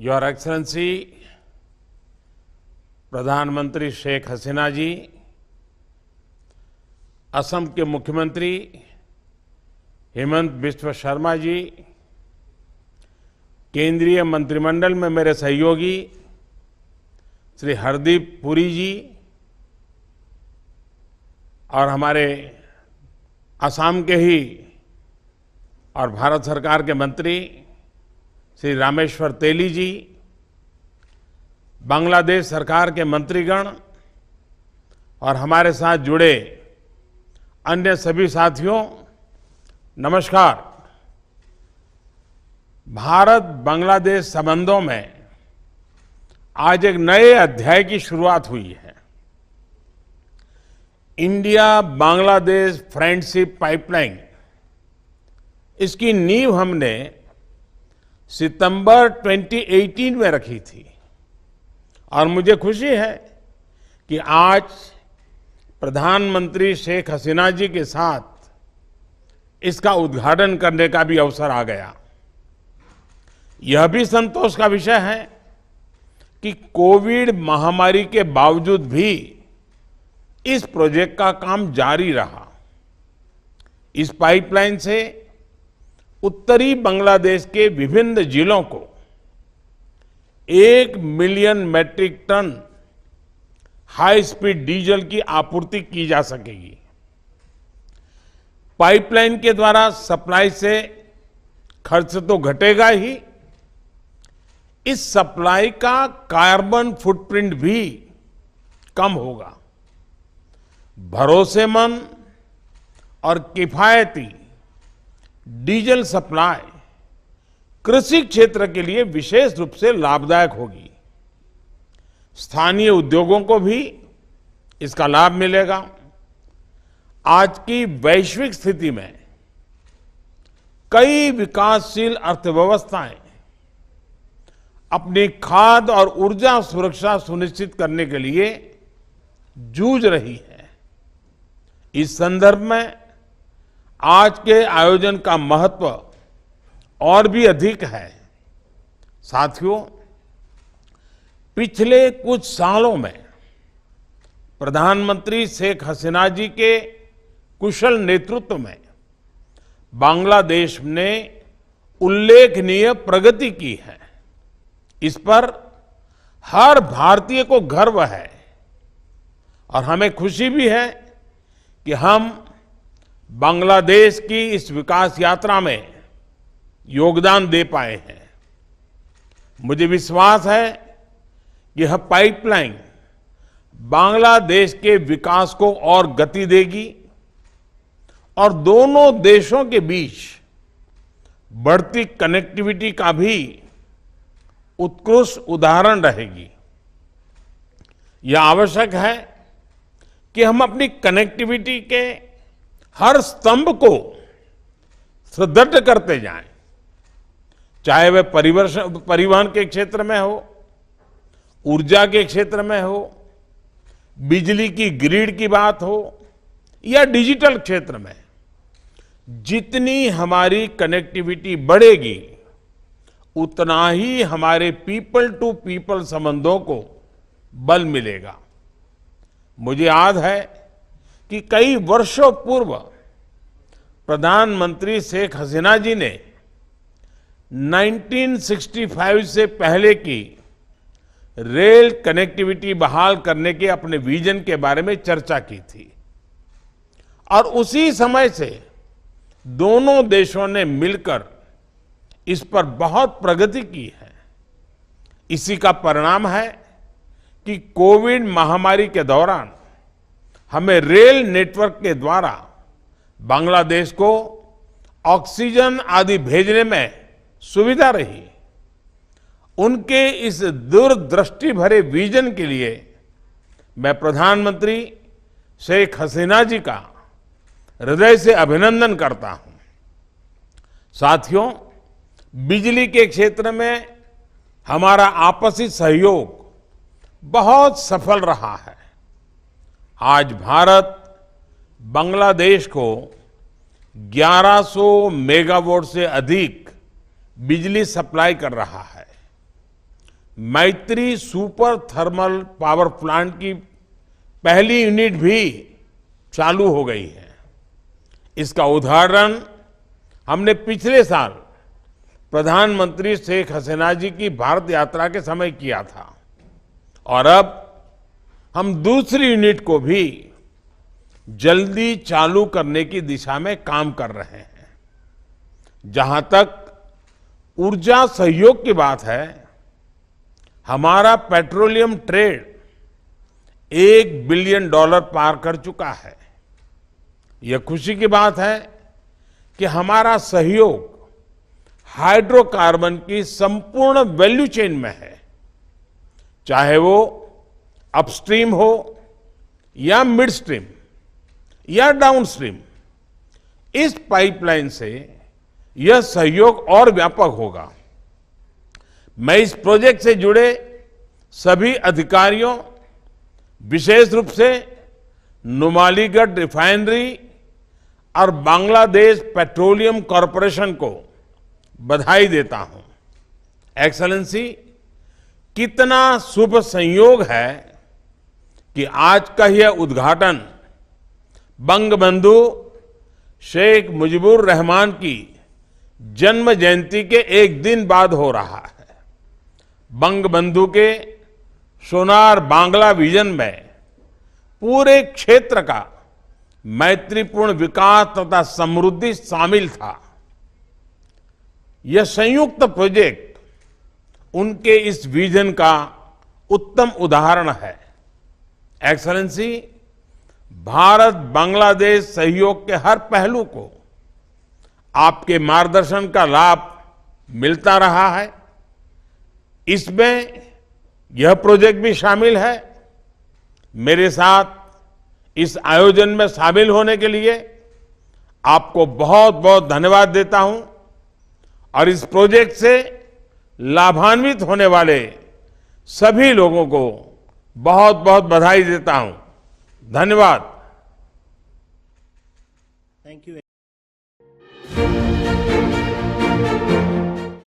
Your excellency प्रधानमंत्री शेख हसीना जी, असम के मुख्यमंत्री हेमंत बिस्वा शर्मा जी, केंद्रीय मंत्रिमंडल में मेरे सहयोगी श्री हरदीप पुरी जी और हमारे असम के ही और भारत सरकार के मंत्री श्री रामेश्वर तेली जी, बांग्लादेश सरकार के मंत्रीगण और हमारे साथ जुड़े अन्य सभी साथियों, नमस्कार। भारत बांग्लादेश संबंधों में आज एक नए अध्याय की शुरुआत हुई है। इंडिया बांग्लादेश फ्रेंडशिप पाइपलाइन, इसकी नींव हमने सितंबर 2018 में रखी थी और मुझे खुशी है कि आज प्रधानमंत्री शेख हसीना जी के साथ इसका उद्घाटन करने का भी अवसर आ गया। यह भी संतोष का विषय है कि कोविड महामारी के बावजूद भी इस प्रोजेक्ट का काम जारी रहा। इस पाइपलाइन से उत्तरी बांग्लादेश के विभिन्न जिलों को 1 million metric ton high speed diesel की आपूर्ति की जा सकेगी। पाइपलाइन के द्वारा सप्लाई से खर्च तो घटेगा ही, इस सप्लाई का कार्बन फुटप्रिंट भी कम होगा। भरोसेमंद और किफायती डीजल सप्लाई कृषि क्षेत्र के लिए विशेष रूप से लाभदायक होगी। स्थानीय उद्योगों को भी इसका लाभ मिलेगा। आज की वैश्विक स्थिति में कई विकासशील अर्थव्यवस्थाएं अपनी खाद्य और ऊर्जा सुरक्षा सुनिश्चित करने के लिए जूझ रही है। इस संदर्भ में आज के आयोजन का महत्व और भी अधिक है। साथियों, पिछले कुछ सालों में प्रधानमंत्री शेख हसीना जी के कुशल नेतृत्व में बांग्लादेश ने उल्लेखनीय प्रगति की है। इस पर हर भारतीय को गर्व है और हमें खुशी भी है कि हम बांग्लादेश की इस विकास यात्रा में योगदान दे पाए हैं। मुझे विश्वास है कि यह पाइपलाइन बांग्लादेश के विकास को और गति देगी और दोनों देशों के बीच बढ़ती कनेक्टिविटी का भी उत्कृष्ट उदाहरण रहेगी। यह आवश्यक है कि हम अपनी कनेक्टिविटी के हर स्तंभ को सुदृढ़ करते जाएं, चाहे वह परिवहन के क्षेत्र में हो, ऊर्जा के क्षेत्र में हो, बिजली की ग्रिड की बात हो या डिजिटल क्षेत्र में। जितनी हमारी कनेक्टिविटी बढ़ेगी, उतना ही हमारे पीपल टू पीपल संबंधों को बल मिलेगा। मुझे याद है कि कई वर्षों पूर्व प्रधानमंत्री शेख हसीना जी ने 1965 से पहले की रेल कनेक्टिविटी बहाल करने के अपने विजन के बारे में चर्चा की थी और उसी समय से दोनों देशों ने मिलकर इस पर बहुत प्रगति की है। इसी का परिणाम है कि कोविड महामारी के दौरान हमें रेल नेटवर्क के द्वारा बांग्लादेश को ऑक्सीजन आदि भेजने में सुविधा रही। उनके इस दूरदृष्टि भरे विजन के लिए मैं प्रधानमंत्री शेख हसीना जी का हृदय से अभिनंदन करता हूं। साथियों, बिजली के क्षेत्र में हमारा आपसी सहयोग बहुत सफल रहा है। आज भारत बांग्लादेश को 1100 मेगावाट से अधिक बिजली सप्लाई कर रहा है। मैत्री सुपर थर्मल पावर प्लांट की पहली यूनिट भी चालू हो गई है। इसका उदाहरण हमने पिछले साल प्रधानमंत्री शेख हसीना जी की भारत यात्रा के समय किया था और अब हम दूसरी यूनिट को भी जल्दी चालू करने की दिशा में काम कर रहे हैं। जहां तक ऊर्जा सहयोग की बात है, हमारा पेट्रोलियम ट्रेड $1 बिलियन पार कर चुका है। यह खुशी की बात है कि हमारा सहयोग हाइड्रोकार्बन की संपूर्ण वैल्यू चेन में है, चाहे वो अपस्ट्रीम हो या मिडस्ट्रीम या डाउनस्ट्रीम। इस पाइपलाइन से यह सहयोग और व्यापक होगा। मैं इस प्रोजेक्ट से जुड़े सभी अधिकारियों, विशेष रूप से नुमालीगढ़ रिफाइनरी और बांग्लादेश पेट्रोलियम कॉरपोरेशन को बधाई देता हूं। एक्सेलेंसी, कितना शुभ संयोग है कि आज का यह उद्घाटन बंगबंधु शेख मुजीबुर रहमान की जन्म जयंती के एक दिन बाद हो रहा है। बंगबंधु के सोनार बांग्ला विजन में पूरे क्षेत्र का मैत्रीपूर्ण विकास तथा समृद्धि शामिल था। यह संयुक्त प्रोजेक्ट उनके इस विजन का उत्तम उदाहरण है। एक्सेलेंसी, भारत बांग्लादेश सहयोग के हर पहलू को आपके मार्गदर्शन का लाभ मिलता रहा है। इसमें यह प्रोजेक्ट भी शामिल है। मेरे साथ इस आयोजन में शामिल होने के लिए आपको बहुत बहुत धन्यवाद देता हूं और इस प्रोजेक्ट से लाभान्वित होने वाले सभी लोगों को बहुत बहुत बधाई देता हूं। धन्यवाद। Thank you.